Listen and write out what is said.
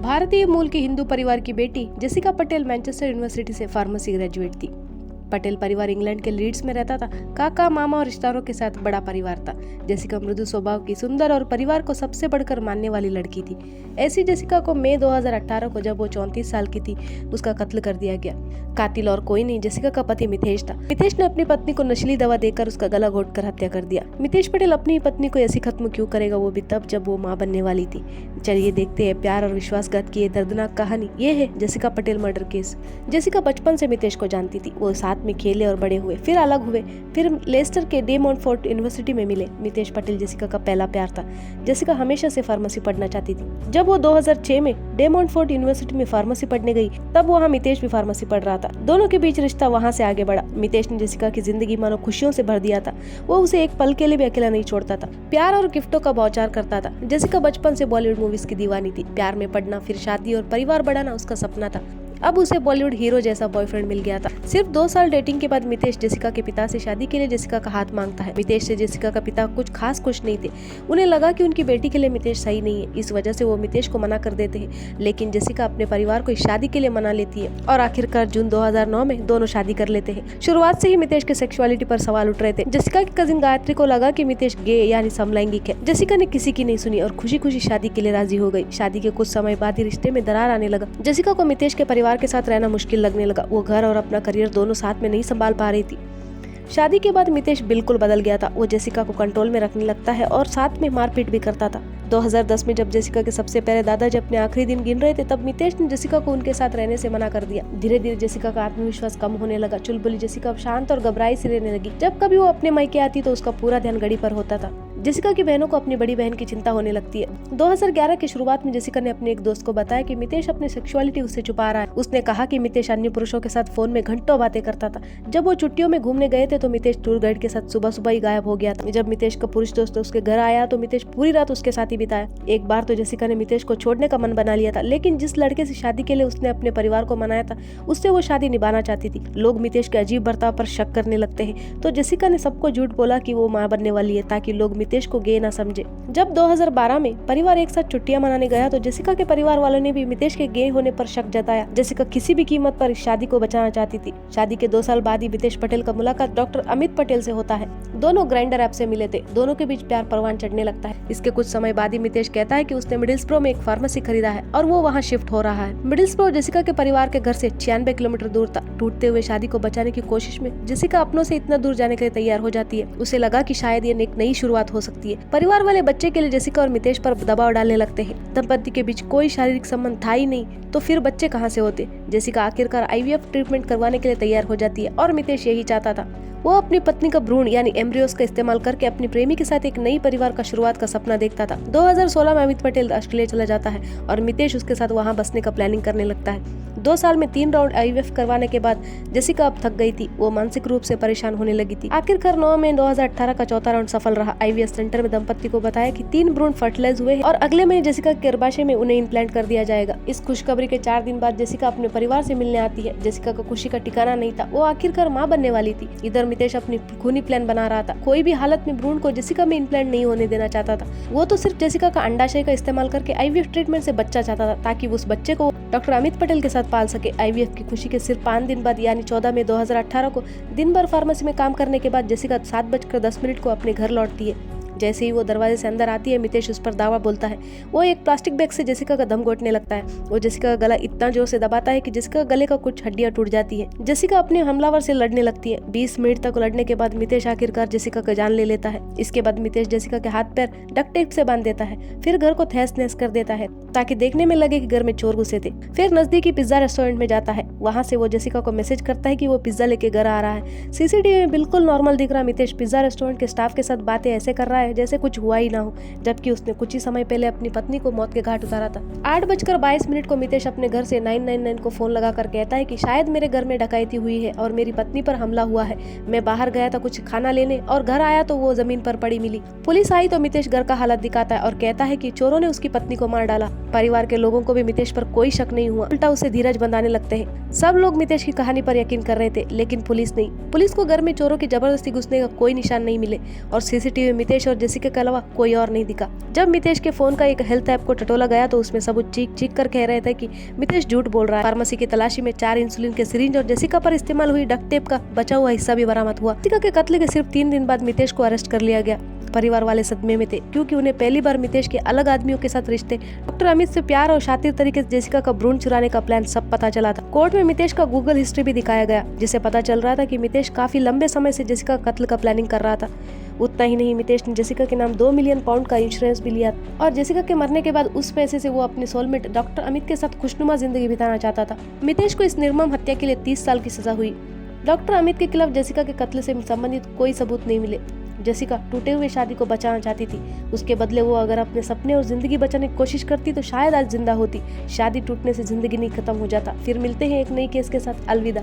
भारतीय मूल की हिंदू परिवार की बेटी जेसिका पटेल मैनचेस्टर यूनिवर्सिटी से फार्मेसी ग्रेजुएट थी। पटेल परिवार इंग्लैंड के लीड्स में रहता था। काका, मामा और रिश्तेदारों के साथ बड़ा परिवार था। जेसिका मृदु स्वभाव की, सुंदर और परिवार को सबसे बढ़कर मानने वाली लड़की थी। ऐसी जेसिका को मई 2018 को, जब वो 34 साल की थी, उसका कत्ल कर दिया गया। कातिल और कोई नहीं, जेसिका का पति मितेश था। मितेश ने अपनी पत्नी को नशीली दवा देकर उसका गला घोटकर हत्या कर दिया। मितेश पटेल अपनी पत्नी को ऐसी खत्म क्यों करेगा, वो भी तब जब वो मां बनने वाली थी। चलिए देखते हैं प्यार और विश्वासघात की ये दर्दनाक कहानी। ये है Jessica Patel murder case. Jessica बचपन से मितेश को जानती थी। वो साथ में खेले और बड़े हुए, फिर अलग हुए, फिर लेस्टर के डे मॉन्टफोर्ट यूनिवर्सिटी में मिले। मितेश पटेल जेसिका का पहला प्यार था। जेसिका हमेशा से फार्मेसी पढ़ना चाहती थी। जब वो 2006 में डे मॉन्टफोर्ट यूनिवर्सिटी में फार्मेसी पढ़ने गई, तब वहाँ मितेश भी फार्मेसी पढ़ रहा था। दोनों के बीच रिश्ता वहाँ से आगे बढ़ा। मितेश ने जेसिका की जिंदगी मानो खुशियों से भर दिया था। वो उसे एक पल के लिए भी अकेला नहीं छोड़ता था। प्यार और गिफ्टों का बौछार करता था। जेसिका बचपन से बॉलीवुड मूवीज की दीवानी थी। प्यार में पड़ना, फिर शादी और परिवार बढ़ाना उसका सपना था। अब उसे बॉलीवुड हीरो जैसा बॉयफ्रेंड मिल गया था। सिर्फ 2 साल डेटिंग के बाद मितेश जेसिका के पिता से शादी के लिए जेसिका का हाथ मांगता है। मितेश से जेसिका का पिता कुछ खास खुश नहीं थे। उन्हें लगा कि उनकी बेटी के लिए मितेश सही नहीं है। इस वजह से वो मितेश को मना कर देते हैं। लेकिन जेसिका अपने परिवार को इस शादी के लिए मना लेती है और आखिरकार जून 2009 में दोनों शादी कर लेते हैं। शुरुआत से ही मितेश के सेक्सुअलिटी पर सवाल उठ रहे थे। जेसिका की कजिन गायत्री को लगा कि मितेश गे यानी समलैंगिक है। जेसिका ने किसी की नहीं सुनी और खुशी खुशी शादी के लिए राजी हो गई। शादी के कुछ समय बाद ही रिश्ते में दरार आने लगा। जेसिका को मितेश के परिवार के साथ रहना मुश्किल लगने लगा। वो घर और अपना करियर दोनों साथ में नहीं संभाल पा रही थी। शादी के बाद मितेश बिल्कुल बदल गया था। वो जेसिका को कंट्रोल में रखने लगता है और साथ में मारपीट भी करता था। 2010 में जब जेसिका के सबसे पहले दादाजी अपने आखिरी दिन गिन रहे थे, तब मितेश ने जेसिका को उनके साथ रहने से मना कर दिया। धीरे धीरे जेसिका का आत्मविश्वास कम होने लगा। चुलबुली जेसिका अब शांत और घबराई सी रहने लगी। जब कभी वो अपने मायके आती तो उसका पूरा ध्यान गड़ी पर होता था। जेसिका की बहनों को अपनी बड़ी बहन की चिंता होने लगती है। 2011 की शुरुआत में जेसिका ने अपने एक दोस्त को बताया कि मितेश अपनी सेक्सुअलिटी उससे छुपा रहा है। उसने कहा कि मितेश अन्य पुरुषों के साथ फोन में घंटों बातें करता था। जब वो छुट्टियों में घूमने गए थे तो मितेश टूर गाइड के साथ सुबह सुबह ही गायब हो गया था। जब मितेश का पुरुष दोस्त उसके घर आया तो मितेश पूरी रात उसके साथ ही बिताया। एक बार तो जेसिका ने मितेश को छोड़ने का मन बना लिया था, लेकिन जिस लड़के से शादी के लिए उसने अपने परिवार को मनाया था, उससे वो शादी निभाना चाहती थी। लोग मितेश के अजीब बर्ताव पर शक करने लगते हैं, तो जेसिका ने सबको झूठ बोला कि वो मां बनने वाली है, ताकि लोग मितेश को गे ना समझे। जब 2012 में परिवार एक साथ छुट्टियां मनाने गया तो जेसिका के परिवार वालों ने भी मितेश के गे होने पर शक जताया। जेसिका किसी भी कीमत पर इस शादी को बचाना चाहती थी। शादी के 2 साल बाद ही मितेश पटेल का मुलाकात डॉक्टर अमित पटेल से होता है। दोनों ग्राइंडर ऐप से मिले थे। दोनों के बीच प्यार परवान चढ़ने लगता है। इसके कुछ समय बाद ही मितेश कहता है कि उसने मिडिलस्ब्रो में एक फार्मेसी खरीदा है और वो वहाँ शिफ्ट हो रहा है। मिडिलस्ब्रो जेसिका के परिवार के घर से 96 किलोमीटर दूर था। टूटते हुए शादी को बचाने की कोशिश में जेसिका अपनों से इतना दूर जाने के लिए तैयार हो जाती है। उसे लगा कि शायद ये एक नई शुरुआत हो सकती है। परिवार वाले बच्चे के लिए जेसिका और मितेश पर दबाव डालने लगते हैं। दंपति के बीच कोई शारीरिक संबंध था ही नहीं, तो फिर बच्चे कहाँ से होते। जेसिका आखिरकार IVF ट्रीटमेंट करवाने के लिए तैयार हो जाती है और मितेश यही चाहता था। वो अपनी पत्नी का भ्रूण यानी एम्ब्रियोस का इस्तेमाल करके अपनी प्रेमी के साथ एक नई परिवार का शुरुआत का सपना देखता था। 2016 में अमित पटेल ऑस्ट्रेलिया चला जाता है और मितेश उसके साथ वहां बसने का प्लानिंग करने लगता है। 2 साल में 3 राउंड IVF करवाने के बाद जेसिका अब थक गई थी। वो मानसिक रूप से परेशान होने लगी थी। आखिरकार 9 मई 2018 का चौथा राउंड सफल रहा। IVF सेंटर में दंपति को बताया कि 3 भ्रूण फर्टिलाइज हुए हैं और अगले महीने जेसिका के गर्भाशय में उन्हें इम्प्लांट कर दिया जाएगा। इस खुशखबरी के 4 दिन बाद जेसिका अपने परिवार से मिलने आती है। जेसिका को खुशी का ठिकाना नहीं था। वो आखिरकार मां बनने वाली थी। इधर मितेश अपनी खूनी प्लान बना रहा था। कोई भी हालत में भ्रूण को जेसिका में इम्प्लांट नहीं होने देना चाहता था। वो तो सिर्फ जेसिका का अंडाशय का इस्तेमाल करके IVF ट्रीटमेंट से बच्चा चाहता था, ताकि उस बच्चे को डॉक्टर अमित पटेल के साथ पाल सके। IVF की खुशी के सिर्फ 5 दिन बाद यानी 14 मई 2018 को दिन भर फार्मेसी में काम करने के बाद जेसिका 7:10 को अपने घर लौटती है। जैसे ही वो दरवाजे से अंदर आती है, मितेश उस पर दावा बोलता है। वो एक प्लास्टिक बैग से जेसिका का दम घोटने लगता है। वो जेसिका का गला इतना जोर से दबाता है कि जेसिका गले का कुछ हड्डियां टूट जाती है। जेसिका अपने हमलावर से लड़ने लगती है। 20 मिनट तक लड़ने के बाद मितेश आखिरकार जेसिका का जान ले लेता है। इसके बाद मितेश जेसिका के हाथ पैर डक्ट टेप से बांध देता है। फिर घर को तहस नहस कर देता है ताकि देखने में लगे कि घर में चोर घुसे थे। फिर नजदीकी पिज्जा रेस्टोरेंट में जाता है। वहाँ से वो जेसिका को मैसेज करता है कि वो पिज्जा लेके घर आ रहा है। CCTV में बिल्कुल नॉर्मल दिख रहा मितेश पिज्जा रेस्टोरेंट के स्टाफ के साथ बातें ऐसे कर रहा है जैसे कुछ हुआ ही ना हो, जबकि उसने कुछ ही समय पहले अपनी पत्नी को मौत के घाट उतारा था। 8:22 को मितेश अपने घर से 999 को फोन लगाकर कहता है कि शायद मेरे घर में डकैती हुई है और मेरी पत्नी पर हमला हुआ है। मैं बाहर गया था कुछ खाना लेने और घर आया तो वो जमीन पर पड़ी मिली। पुलिस आई तो मितेश घर का हालत दिखाता है और कहता है कि चोरों ने उसकी पत्नी को मार डाला। परिवार के लोगों को भी मितेश पर कोई शक नहीं हुआ, उल्टा उसे धीरज बंधाने लगते हैं। सब लोग मितेश की कहानी पर यकीन कर रहे थे, लेकिन पुलिस नहीं। पुलिस को घर में चोरों की जबरदस्ती घुसने का कोई निशान नहीं मिले और CCTV में मितेश और और जेसिका के अलावा कोई और नहीं दिखा। जब मितेश के फोन का एक हेल्थ ऐप को टटोला गया तो उसमें सब चीख चीख कर कह रहे थे कि मितेश झूठ बोल रहा है। फार्मेसी की तलाशी में 4 इंसुलिन के सिरिंज और जेसिका पर इस्तेमाल हुई डक्ट टेप का बचा हुआ हिस्सा भी बरामद हुआ। जेसिका के कत्ल के सिर्फ 3 दिन बाद मितेश को अरेस्ट कर लिया गया। परिवार वाले सदमे में थे क्योंकि उन्हें पहली बार मितेश के अलग आदमियों के साथ रिश्ते, डॉक्टर अमित से प्यार और शातिर तरीके से जेसिका का भ्रूण चुराने का प्लान सब पता चला था। कोर्ट में मितेश का गूगल हिस्ट्री भी दिखाया गया जिससे पता चल रहा था कि मितेश काफी लंबे समय से जेसिका कत्ल का प्लानिंग कर रहा था। उतना ही नहीं, मितेश ने जेसिका के नाम 2 मिलियन पाउंड का इंश्योरेंस भी लिया और जेसिका के मरने के बाद उस पैसे से वो अपने सोलमेट डॉक्टर अमित के साथ खुशनुमा जिंदगी बिताना चाहता था। मितेश को इस निर्मम हत्या के लिए 30 साल की सजा हुई। डॉक्टर अमित के खिलाफ जेसिका के कत्ल से संबंधित कोई सबूत नहीं मिले। जेसिका टूटे हुए शादी को बचाना चाहती थी, उसके बदले वो अगर अपने सपने और जिंदगी बचाने की कोशिश करती तो शायद आज जिंदा होती। शादी टूटने से जिंदगी नहीं खत्म हो जाता। फिर मिलते हैं एक नई केस के साथ। अलविदा।